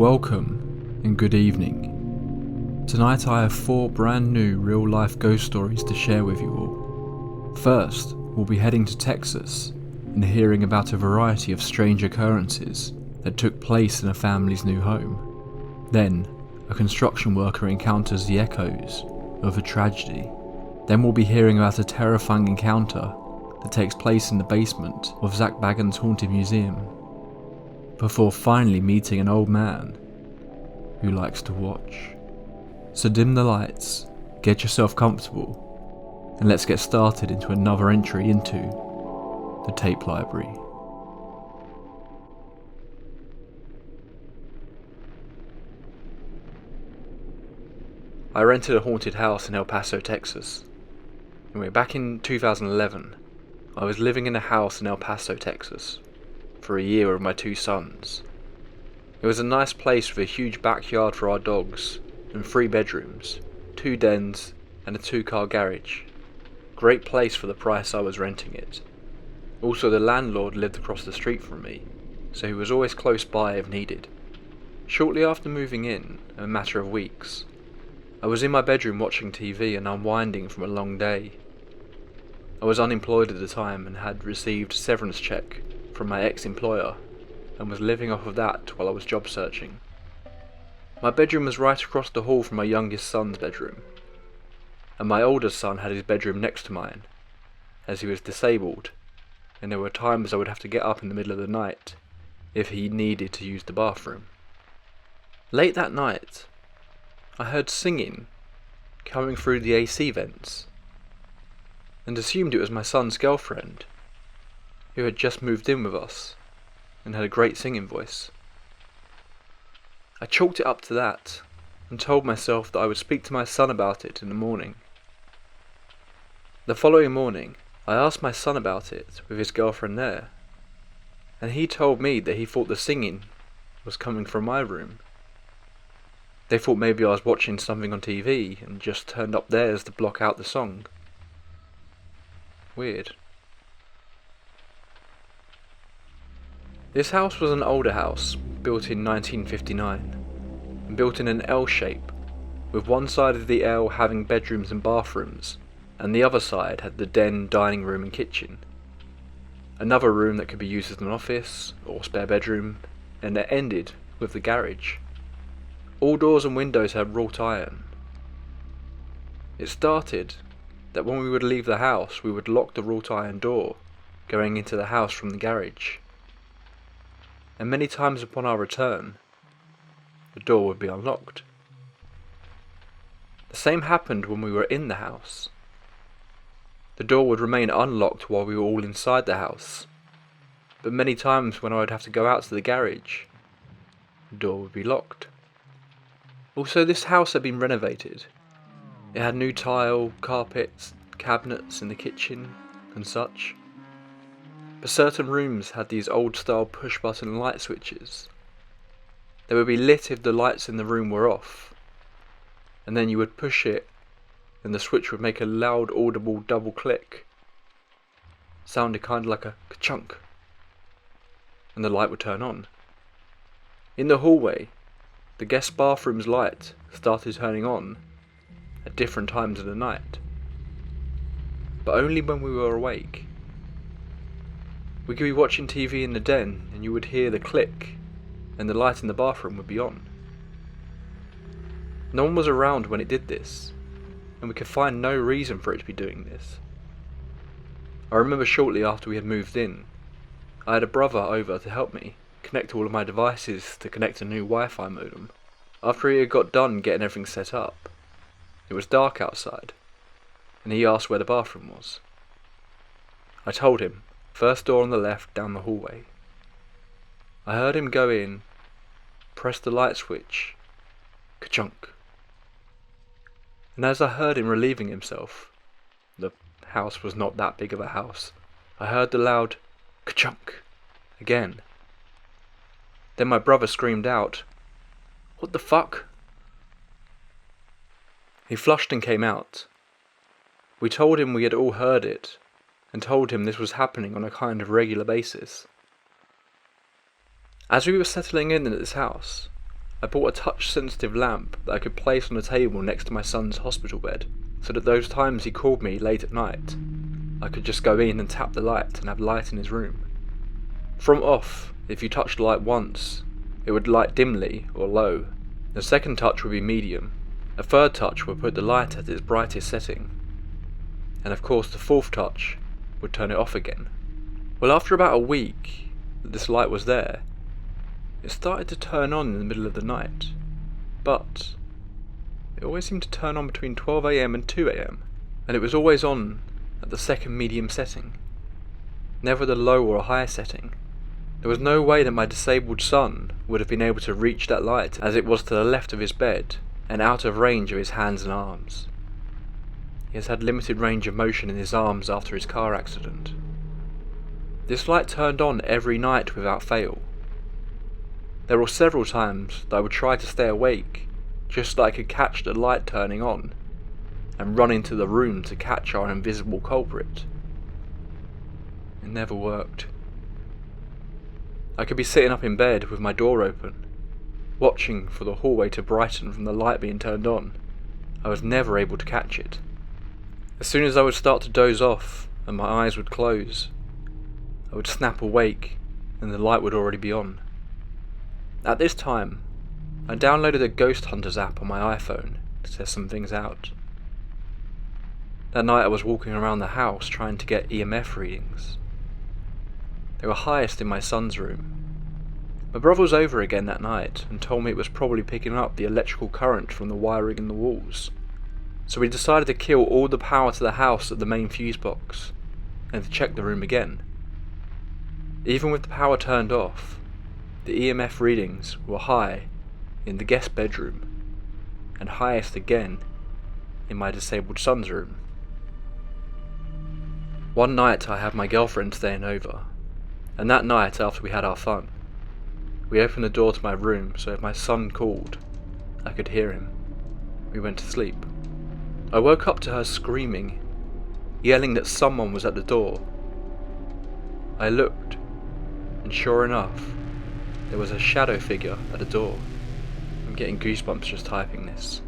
Welcome and good evening. Tonight I have 4 brand new real life ghost stories to share with you all. First, we'll be heading to Texas and hearing about a variety of strange occurrences that took place in a family's new home. Then, a construction worker encounters the echoes of a tragedy. Then we'll be hearing about a terrifying encounter that takes place in the basement of Zak Bagans' haunted museum, before finally meeting an old man who likes to watch. So dim the lights, get yourself comfortable, and let's get started into another entry into the tape library. I rented a haunted house in El Paso, Texas. Anyway, back in 2011, I was living in a house in El Paso, Texas, for a year with my 2 sons. It was a nice place with a huge backyard for our dogs, and 3 bedrooms, 2 dens, and a 2-car garage. Great place for the price I was renting it. Also, the landlord lived across the street from me, so he was always close by if needed. Shortly after moving in, a matter of weeks, I was in my bedroom watching TV and unwinding from a long day. I was unemployed at the time and had received a severance check from my ex-employer and was living off of that while I was job searching. My bedroom was right across the hall from my youngest son's bedroom, and my oldest son had his bedroom next to mine, as he was disabled, and there were times I would have to get up in the middle of the night if he needed to use the bathroom. Late that night, I heard singing coming through the AC vents, and assumed it was my son's girlfriend, who had just moved in with us and had a great singing voice. I chalked it up to that and told myself that I would speak to my son about it in the morning. The following morning, I asked my son about it with his girlfriend there, and he told me that he thought the singing was coming from my room. They thought maybe I was watching something on TV and just turned up theirs to block out the song. Weird. This house was an older house, built in 1959, and built in an L shape, with one side of the L having bedrooms and bathrooms, and the other side had the den, dining room and kitchen. Another room that could be used as an office or spare bedroom, and it ended with the garage. All doors and windows had wrought iron. It started that when we would leave the house, we would lock the wrought iron door going into the house from the garage. And many times upon our return, the door would be unlocked. The same happened when we were in the house. The door would remain unlocked while we were all inside the house, but many times when I would have to go out to the garage, the door would be locked. Also, this house had been renovated. It had new tile, carpets, cabinets in the kitchen and such. But certain rooms had these old style push button light switches. They would be lit if the lights in the room were off, and then you would push it and the switch would make a loud audible double click. Sounded kind of like a ka-chunk, and the light would turn on. In the hallway, the guest bathroom's light started turning on at different times of the night, but only when we were awake. We could be watching TV in the den and you would hear the click and the light in the bathroom would be on. No one was around when it did this, and we could find no reason for it to be doing this. I remember shortly after we had moved in, I had a brother over to help me connect all of my devices to connect a new Wi-Fi modem. After he had got done getting everything set up, it was dark outside, and he asked where the bathroom was. I told him, first door on the left down the hallway. I heard him go in, press the light switch, ka-chunk. And as I heard him relieving himself, the house was not that big of a house, I heard the loud ka-chunk again. Then my brother screamed out, "What the fuck?" He flushed and came out. We told him we had all heard it, and told him this was happening on a kind of regular basis. As we were settling in at this house, I bought a touch-sensitive lamp that I could place on a table next to my son's hospital bed, so that those times he called me late at night, I could just go in and tap the light and have light in his room. From off, if you touched the light once, it would light dimly or low. The second touch would be medium. A third touch would put the light at its brightest setting. And of course the fourth touch would turn it off again. Well, after about a week that this light was there, it started to turn on in the middle of the night. But it always seemed to turn on between 12 AM and 2 AM, and it was always on at the second medium setting, never the low or high setting. There was no way that my disabled son would have been able to reach that light, as it was to the left of his bed and out of range of his hands and arms. He has had limited range of motion in his arms after his car accident. This light turned on every night without fail. There were several times that I would try to stay awake, just so I could catch the light turning on, and run into the room to catch our invisible culprit. It never worked. I could be sitting up in bed with my door open, watching for the hallway to brighten from the light being turned on. I was never able to catch it. As soon as I would start to doze off and my eyes would close, I would snap awake and the light would already be on. At this time, I downloaded a Ghost Hunters app on my iPhone to test some things out. That night I was walking around the house trying to get EMF readings. They were highest in my son's room. My brother was over again that night and told me it was probably picking up the electrical current from the wiring in the walls. So we decided to kill all the power to the house at the main fuse box and to check the room again. Even with the power turned off, the EMF readings were high in the guest bedroom and highest again in my disabled son's room. One night I had my girlfriend staying over, and that night after we had our fun, we opened the door to my room so if my son called, I could hear him. We went to sleep. I woke up to her screaming, yelling that someone was at the door. I looked, and sure enough, there was a shadow figure at the door. I'm getting goosebumps just typing this.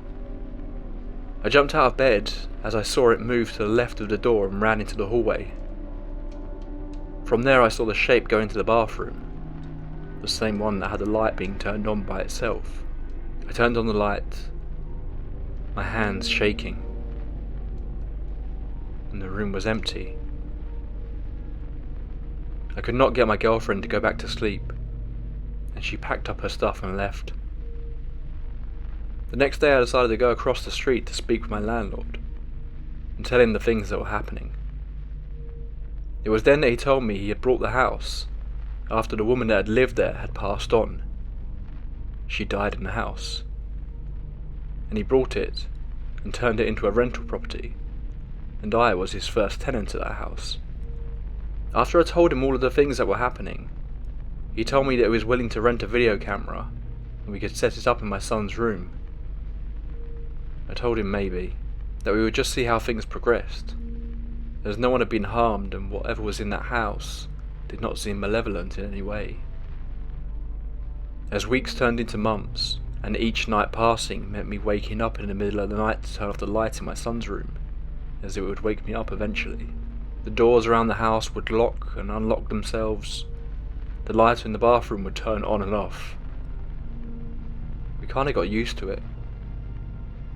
I jumped out of bed as I saw it move to the left of the door and ran into the hallway. From there I saw the shape go into the bathroom, the same one that had the light being turned on by itself. I turned on the light, my hands shaking, and the room was empty. I could not get my girlfriend to go back to sleep, and she packed up her stuff and left. The next day I decided to go across the street to speak with my landlord and tell him the things that were happening. It was then that he told me he had bought the house after the woman that had lived there had passed on. She died in the house, and he bought it and turned it into a rental property, and I was his first tenant at that house. After I told him all of the things that were happening, he told me that he was willing to rent a video camera and we could set it up in my son's room. I told him maybe, that we would just see how things progressed, as no one had been harmed and whatever was in that house did not seem malevolent in any way. As weeks turned into months, and each night passing meant me waking up in the middle of the night to turn off the light in my son's room, as it would wake me up eventually. The doors around the house would lock and unlock themselves. The light in the bathroom would turn on and off. We kinda got used to it.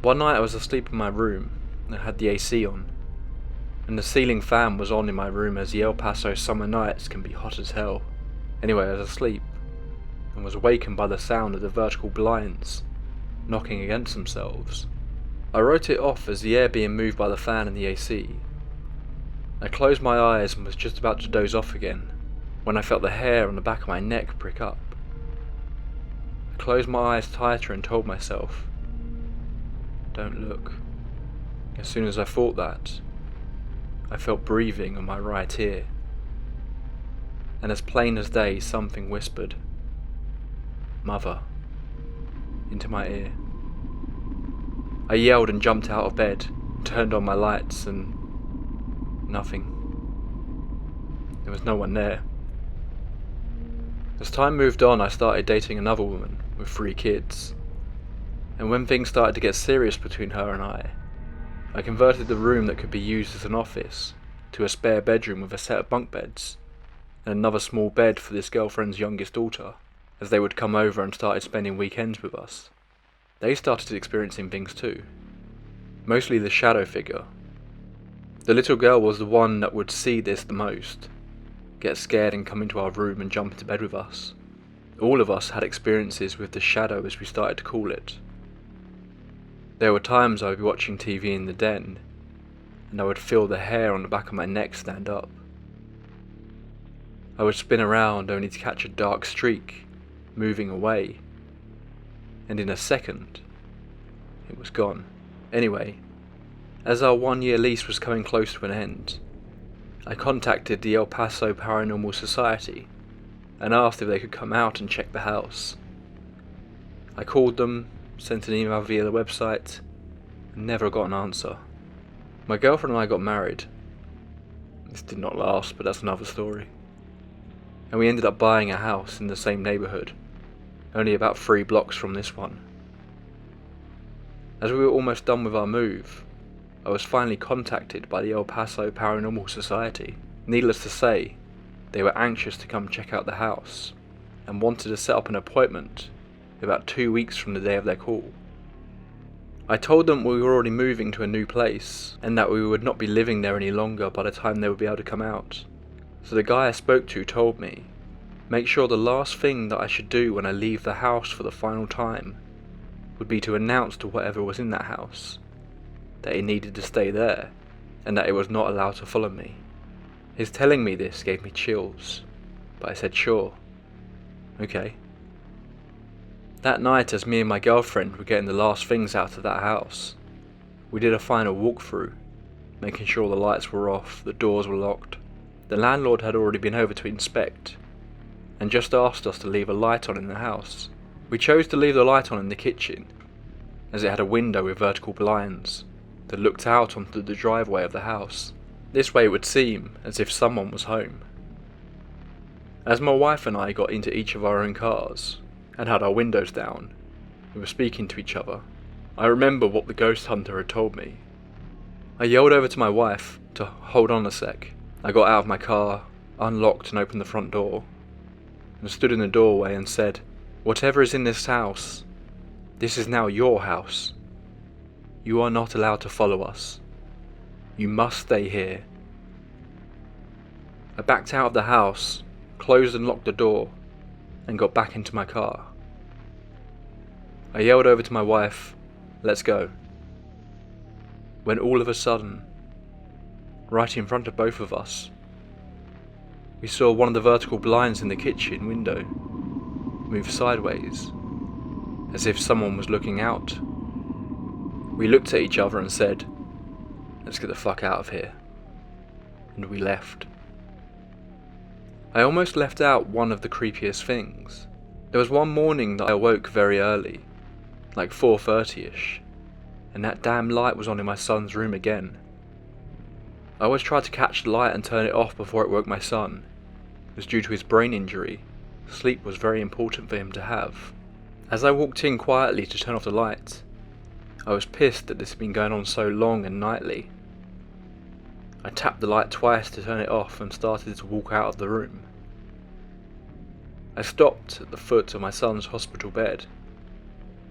One night I was asleep in my room and I had the AC on, and the ceiling fan was on in my room as the El Paso summer nights can be hot as hell. Anyway, I was asleep and was awakened by the sound of the vertical blinds knocking against themselves. I wrote it off as the air being moved by the fan and the AC. I closed my eyes and was just about to doze off again when I felt the hair on the back of my neck prick up. I closed my eyes tighter and told myself, "Don't look." As soon as I thought that, I felt breathing on my right ear, and as plain as day something whispered, "Mother," into my ear. I yelled and jumped out of bed, turned on my lights, and nothing. There was no one there. As time moved on, I started dating another woman, with 3 kids. And when things started to get serious between her and I converted the room that could be used as an office to a spare bedroom with a set of bunk beds and another small bed for this girlfriend's youngest daughter, as they would come over and started spending weekends with us. They started experiencing things too, mostly the shadow figure. The little girl was the one that would see this the most, get scared and come into our room and jump into bed with us. All of us had experiences with the shadow, as we started to call it. There were times I would be watching TV in the den, and I would feel the hair on the back of my neck stand up. I would spin around only to catch a dark streak moving away, and in a second, it was gone. Anyway, as our 1-year lease was coming close to an end, I contacted the El Paso Paranormal Society and asked if they could come out and check the house. I called them, sent an email via the website, and never got an answer. My girlfriend and I got married. This did not last, but that's another story. And we ended up buying a house in the same neighbourhood, only about 3 blocks from this one. As we were almost done with our move, I was finally contacted by the El Paso Paranormal Society. Needless to say, they were anxious to come check out the house, and wanted to set up an appointment about 2 weeks from the day of their call. I told them we were already moving to a new place, and that we would not be living there any longer by the time they would be able to come out. So the guy I spoke to told me, make sure the last thing that I should do when I leave the house for the final time would be to announce to whatever was in that house that it needed to stay there, and that it was not allowed to follow me. His telling me this gave me chills, but I said sure. Okay. That night, as me and my girlfriend were getting the last things out of that house, we did a final walkthrough, making sure the lights were off, the doors were locked. The landlord had already been over to inspect, and just asked us to leave a light on in the house. We chose to leave the light on in the kitchen, as it had a window with vertical blinds that looked out onto the driveway of the house. This way it would seem as if someone was home. As my wife and I got into each of our own cars, and had our windows down, we were speaking to each other. I remember what the ghost hunter had told me. I yelled over to my wife to hold on a sec. I got out of my car, unlocked and opened the front door, and stood in the doorway and said, "Whatever is in this house, this is now your house. You are not allowed to follow us. You must stay here." I backed out of the house, closed and locked the door, and got back into my car. I yelled over to my wife, "Let's go." When all of a sudden, right in front of both of us, we saw one of the vertical blinds in the kitchen window move sideways, as if someone was looking out. We looked at each other and said, "Let's get the fuck out of here." And we left. I almost left out one of the creepiest things. There was one morning that I awoke very early, like 4:30ish, and that damn light was on in my son's room again. I always tried to catch the light and turn it off before it woke my son, as due to his brain injury, sleep was very important for him to have. As I walked in quietly to turn off the light, I was pissed that this had been going on so long and nightly. I tapped the light twice to turn it off and started to walk out of the room. I stopped at the foot of my son's hospital bed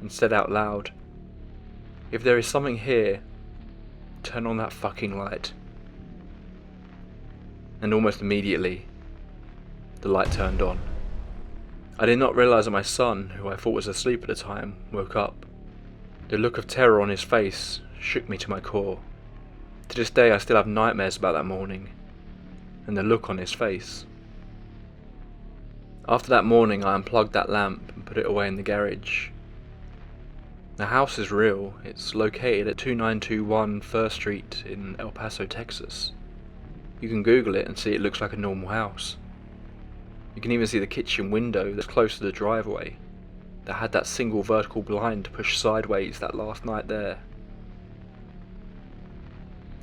and said out loud, "If there is something here, turn on that fucking light." And almost immediately, the light turned on. I did not realise that my son, who I thought was asleep at the time, woke up. The look of terror on his face shook me to my core. To this day I still have nightmares about that morning, and the look on his face. After that morning I unplugged that lamp and put it away in the garage. The house is real. It's located at 2921 First Street in El Paso, Texas. You can Google it and see it looks like a normal house. You can even see the kitchen window that's close to the driveway that had that single vertical blind pushed sideways that last night there.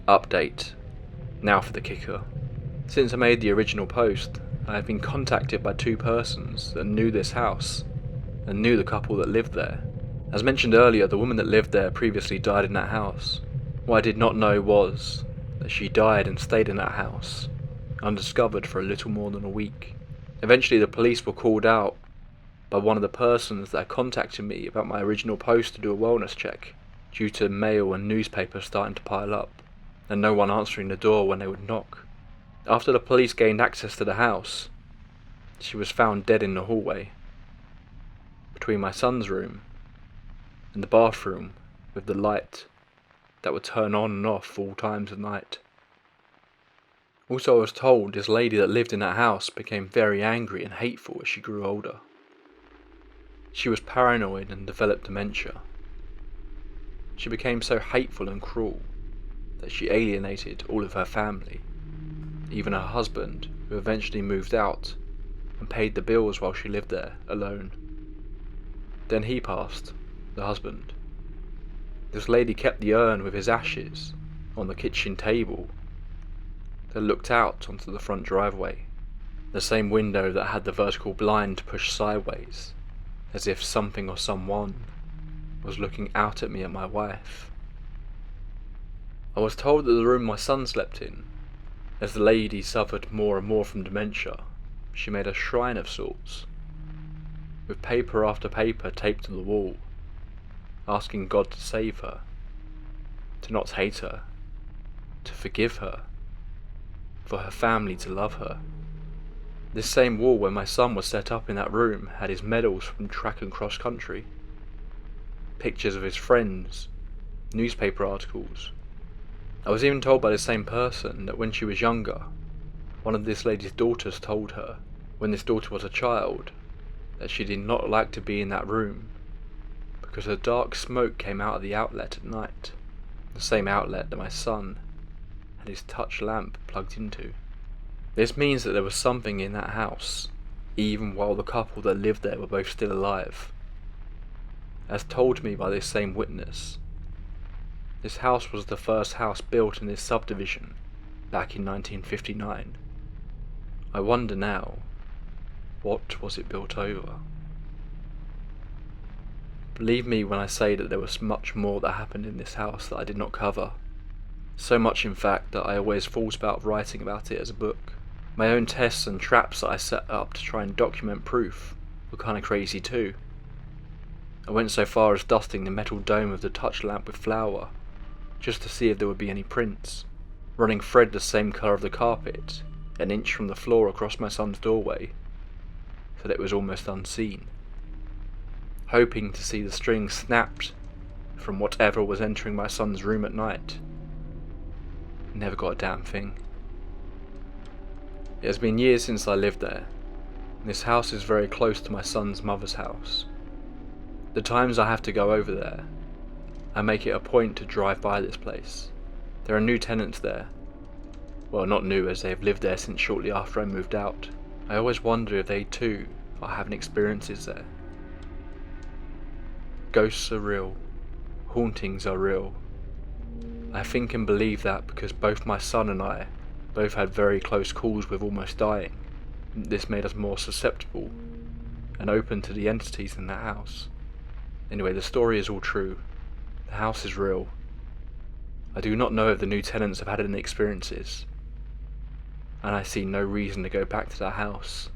Update. Now for the kicker. Since I made the original post, I have been contacted by 2 persons that knew this house and knew the couple that lived there. As mentioned earlier, the woman that lived there previously died in that house. What I did not know was that she died and stayed in that house, undiscovered for a little more than a week. Eventually the police were called out by one of the persons that had contacted me about my original post to do a wellness check, due to mail and newspapers starting to pile up, and no one answering the door when they would knock. After the police gained access to the house, she was found dead in the hallway, between my son's room and the bathroom, with the light that would turn on and off all times of night. Also, I was told this lady that lived in that house became very angry and hateful as she grew older. She was paranoid and developed dementia. She became so hateful and cruel that she alienated all of her family, even her husband, who eventually moved out and paid the bills while she lived there alone. Then he passed, the husband. This lady kept the urn with his ashes on the kitchen table that looked out onto the front driveway, the same window that had the vertical blind pushed sideways, as if something or someone was looking out at me and my wife. I was told that the room my son slept in, as the lady suffered more and more from dementia, she made a shrine of sorts, with paper after paper taped to the wall, asking God to save her, to not hate her, to forgive her, for her family to love her. This same wall where my son was set up in that room had his medals from track and cross country, pictures of his friends, newspaper articles. I was even told by the same person that when she was younger, one of this lady's daughters told her, when this daughter was a child, that she did not like to be in that room because a dark smoke came out of the outlet at night, the same outlet that my son had his touch lamp plugged into. This means that there was something in that house, even while the couple that lived there were both still alive. As told to me by this same witness, this house was the first house built in this subdivision back in 1959. I wonder now, what was it built over? Believe me when I say that there was much more that happened in this house that I did not cover. So much in fact that I always thought about writing about it as a book. My own tests and traps that I set up to try and document proof were kinda crazy too. I went so far as dusting the metal dome of the touch lamp with flour, just to see if there would be any prints, running thread the same colour of the carpet, an inch from the floor across my son's doorway, so that it was almost unseen, hoping to see the string snapped from whatever was entering my son's room at night. Never got a damn thing. It has been years since I lived there. This house is very close to my son's mother's house. The times I have to go over there, I make it a point to drive by this place. There are new tenants there. Well, not new, as they have lived there since shortly after I moved out. I always wonder if they too are having experiences there. Ghosts are real. Hauntings are real. I think and believe that because both my son and I both had very close calls with almost dying. This made us more susceptible and open to the entities in that house. Anyway, the story is all true. The house is real. I do not know if the new tenants have had any experiences, and I see no reason to go back to that house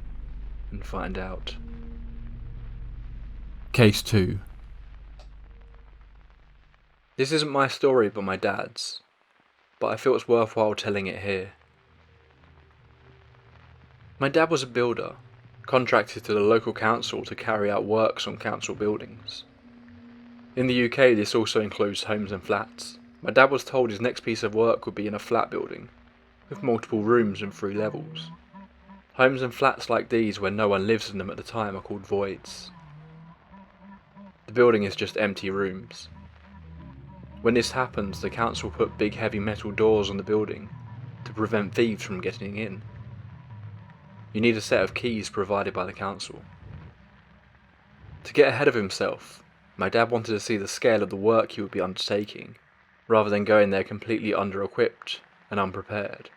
and find out. Case 2. This isn't my story but my dad's, but I feel it's worthwhile telling it here. My dad was a builder, contracted to the local council to carry out works on council buildings. In the UK this also includes homes and flats. My dad was told his next piece of work would be in a flat building, with multiple rooms and 3 levels. Homes and flats like these where no one lives in them at the time are called voids. The building is just empty rooms. When this happens, the council put big heavy metal doors on the building to prevent thieves from getting in. You need a set of keys provided by the council. To get ahead of himself, my dad wanted to see the scale of the work he would be undertaking, rather than going there completely under-equipped and unprepared.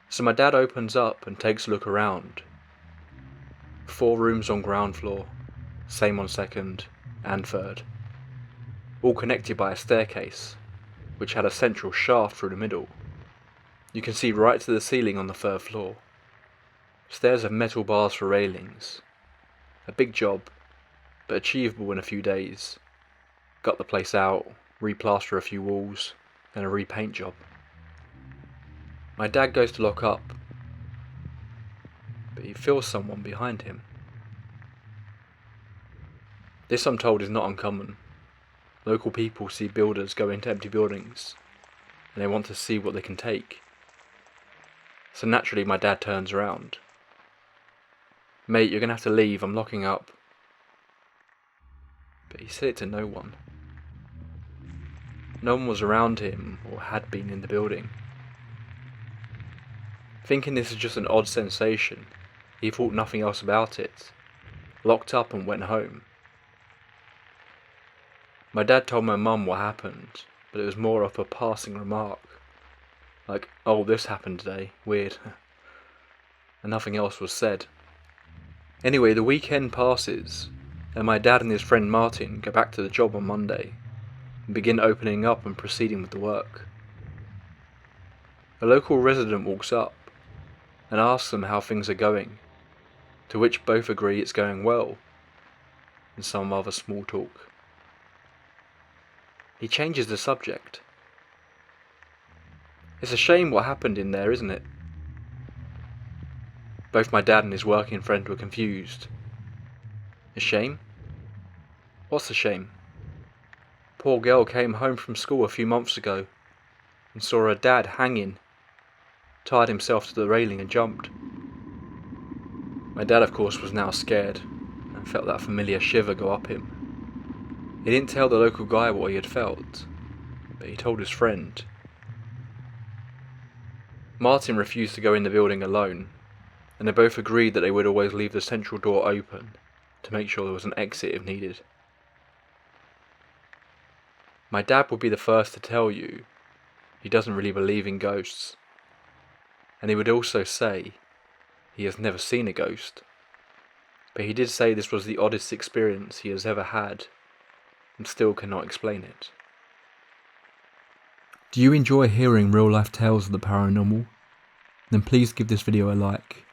So my dad opens up and takes a look around. 4 rooms on ground floor, same on second and third, all connected by a staircase, which had a central shaft through the middle. You can see right to the ceiling on the third floor. Stairs have metal bars for railings. A big job, but achievable in a few days. Gut the place out, replaster a few walls, and a repaint job. My dad goes to lock up, but he feels someone behind him. This, I'm told, is not uncommon. Local people see builders go into empty buildings, and they want to see what they can take. So naturally my dad turns around. "Mate, you're gonna have to leave, I'm locking up." But he said it to no one. No one was around him or had been in the building. Thinking this is just an odd sensation, he thought nothing else about it, locked up and went home. My dad told my mum what happened, but it was more of a passing remark. Like, "Oh, this happened today, weird." And nothing else was said. Anyway, the weekend passes, and my dad and his friend Martin go back to the job on Monday, and begin opening up and proceeding with the work. A local resident walks up, and asks them how things are going, to which both agree it's going well, and some other small talk. He changes the subject. "It's a shame what happened in there, isn't it?" Both my dad and his working friend were confused. "A shame? What's a shame?" "Poor girl came home from school a few months ago, and saw her dad hanging, tied himself to the railing and jumped." My dad, of course, was now scared, and felt that familiar shiver go up him. He didn't tell the local guy what he had felt, but he told his friend. Martin refused to go in the building alone, and they both agreed that they would always leave the central door open to make sure there was an exit if needed. My dad would be the first to tell you he doesn't really believe in ghosts, and he would also say he has never seen a ghost, but he did say this was the oddest experience he has ever had, and still cannot explain it. Do you enjoy hearing real-life tales of the paranormal? Then please give this video a like.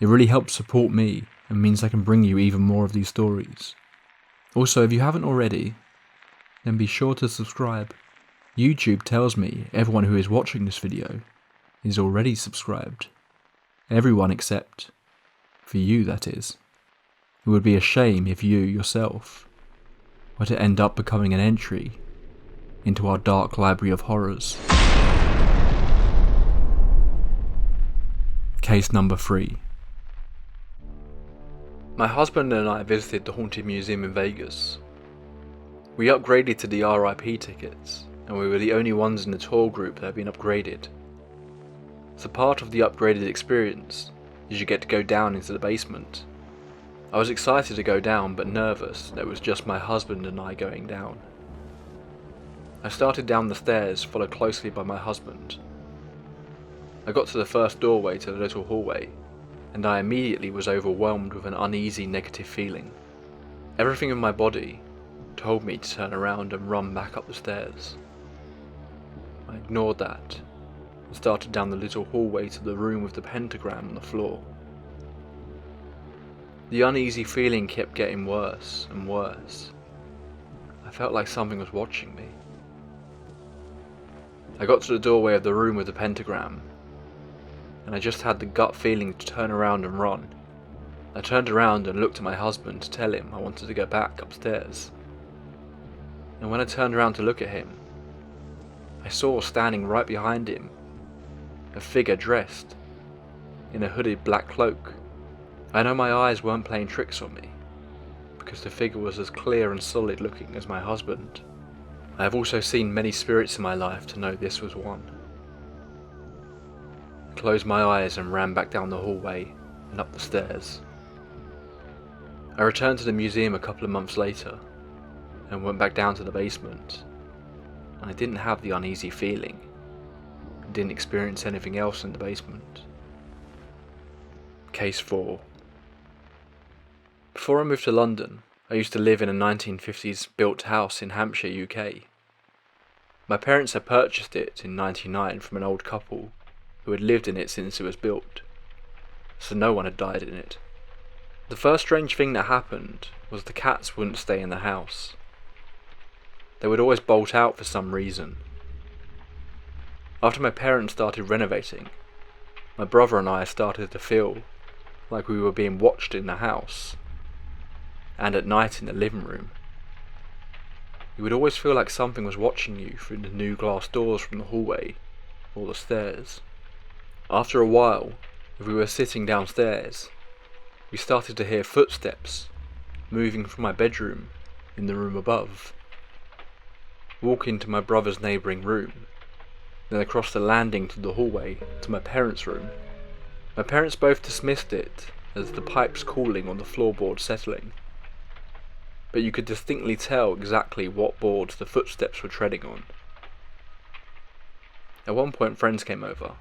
It really helps support me and means I can bring you even more of these stories. Also, if you haven't already, then be sure to subscribe. YouTube tells me everyone who is watching this video is already subscribed. Everyone except for you, that is. It would be a shame if you, yourself, were to end up becoming an entry into our dark library of horrors. Case number 3. My husband and I visited the Haunted Museum in Vegas. We upgraded to the RIP tickets, and we were the only ones in the tour group that had been upgraded. So part of the upgraded experience is you get to go down into the basement. I was excited to go down, but nervous that it was just my husband and I going down. I started down the stairs, followed closely by my husband. I got to the first doorway to the little hallway, and I immediately was overwhelmed with an uneasy negative feeling. Everything in my body told me to turn around and run back up the stairs. I ignored that and started down the little hallway to the room with the pentagram on the floor. The uneasy feeling kept getting worse and worse. I felt like something was watching me. I got to the doorway of the room with the pentagram, and I just had the gut feeling to turn around and run. I turned around and looked at my husband to tell him I wanted to go back upstairs. And when I turned around to look at him, I saw standing right behind him a figure dressed in a hooded black cloak. I know my eyes weren't playing tricks on me, because the figure was as clear and solid looking as my husband. I have also seen many spirits in my life to know this was one. I closed my eyes and ran back down the hallway and up the stairs. I returned to the museum a couple of months later and went back down to the basement, and I didn't have the uneasy feeling. I didn't experience anything else in the basement. Case 4. Before I moved to London, I used to live in a 1950s built house in Hampshire, UK. My parents had purchased it in '99 from an old couple who had lived in it since it was built, so no one had died in it. The first strange thing that happened was the cats wouldn't stay in the house. They would always bolt out for some reason. After my parents started renovating, my brother and I started to feel like we were being watched in the house, and at night in the living room. You would always feel like something was watching you through the new glass doors from the hallway or the stairs. After a while, if we were sitting downstairs, we started to hear footsteps moving from my bedroom in the room above, walk into my brother's neighbouring room, then across the landing to the hallway to my parents' room. My parents both dismissed it as the pipes cooling on the floorboard settling, but you could distinctly tell exactly what boards the footsteps were treading on. At one point friends came over.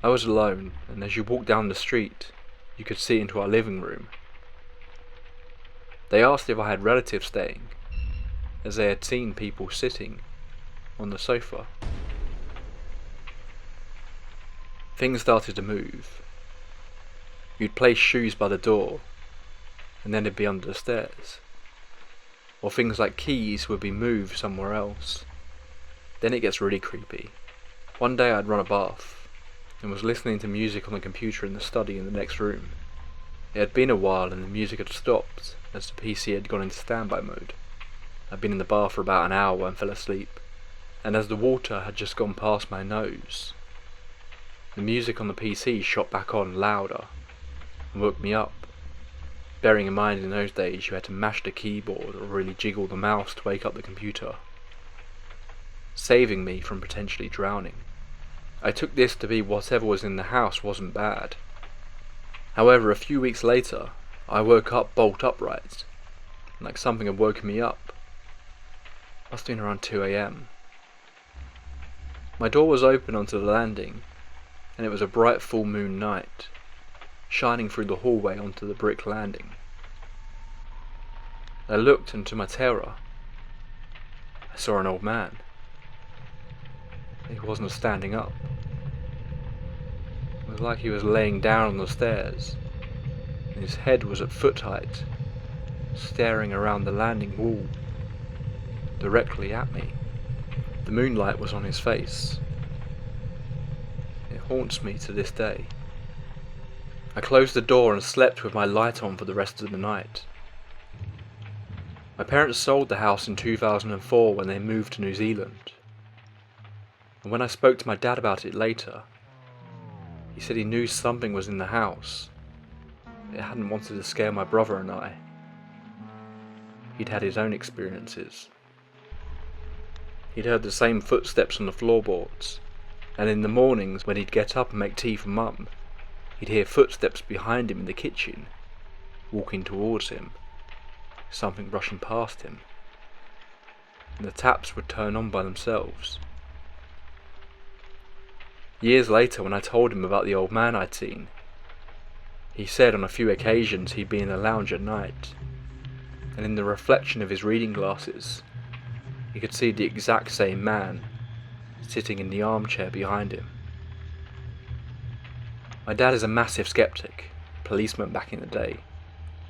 I was alone, and as you walked down the street, you could see into our living room. They asked if I had relatives staying, as they had seen people sitting on the sofa. Things started to move. You'd place shoes by the door, and then it'd be under the stairs. Or things like keys would be moved somewhere else. Then it gets really creepy. One day I'd run a bath, and was listening to music on the computer in the study in the next room. It had been a while and the music had stopped, as the PC had gone into standby mode. I'd been in the bath for about an hour and fell asleep, and as the water had just gone past my nose, the music on the PC shot back on louder and woke me up. Bearing in mind in those days you had to mash the keyboard or really jiggle the mouse to wake up the computer, saving me from potentially drowning. I took this to be whatever was in the house wasn't bad. However, a few weeks later, I woke up bolt upright, like something had woken me up. Must have been around 2 AM. My door was open onto the landing, and it was a bright full moon night, shining through the hallway onto the brick landing. I looked, and to my terror, I saw an old man. He wasn't standing up. It was like he was laying down on the stairs, and his head was at foot height, staring around the landing wall, directly at me. The moonlight was on his face. It haunts me to this day. I closed the door and slept with my light on for the rest of the night. My parents sold the house in 2004 when they moved to New Zealand. And when I spoke to my dad about it later, he said he knew something was in the house. It hadn't wanted to scare my brother and I. He'd had his own experiences. He'd heard the same footsteps on the floorboards, and in the mornings when he'd get up and make tea for Mum, he'd hear footsteps behind him in the kitchen, walking towards him, something brushing past him, and the taps would turn on by themselves. Years later, when I told him about the old man I'd seen, he said on a few occasions he'd be in the lounge at night, and in the reflection of his reading glasses, he could see the exact same man sitting in the armchair behind him. My dad is a massive skeptic, policeman back in the day,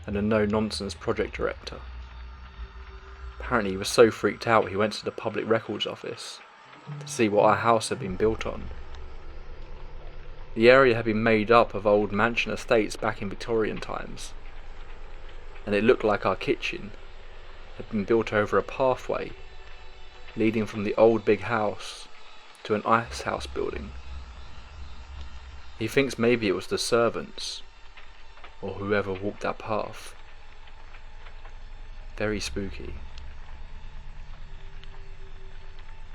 and a no-nonsense project director. Apparently he was so freaked out he went to the public records office to see what our house had been built on. The area had been made up of old mansion estates back in Victorian times, and it looked like our kitchen had been built over a pathway leading from the old big house to an ice house building. He thinks maybe it was the servants, or whoever walked that path. Very spooky.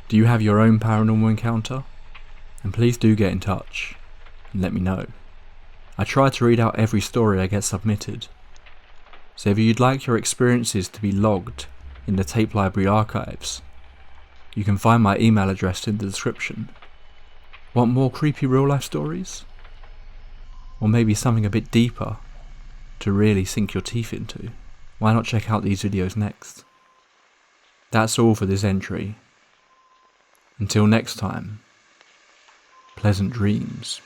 Do you have your own paranormal encounter? And please do get in touch and let me know. I try to read out every story I get submitted, so if you'd like your experiences to be logged in the tape library archives, you can find my email address in the description. Want more creepy real life stories? Or maybe something a bit deeper, to really sink your teeth into, why not check out these videos next? That's all for this entry. Until next time, pleasant dreams.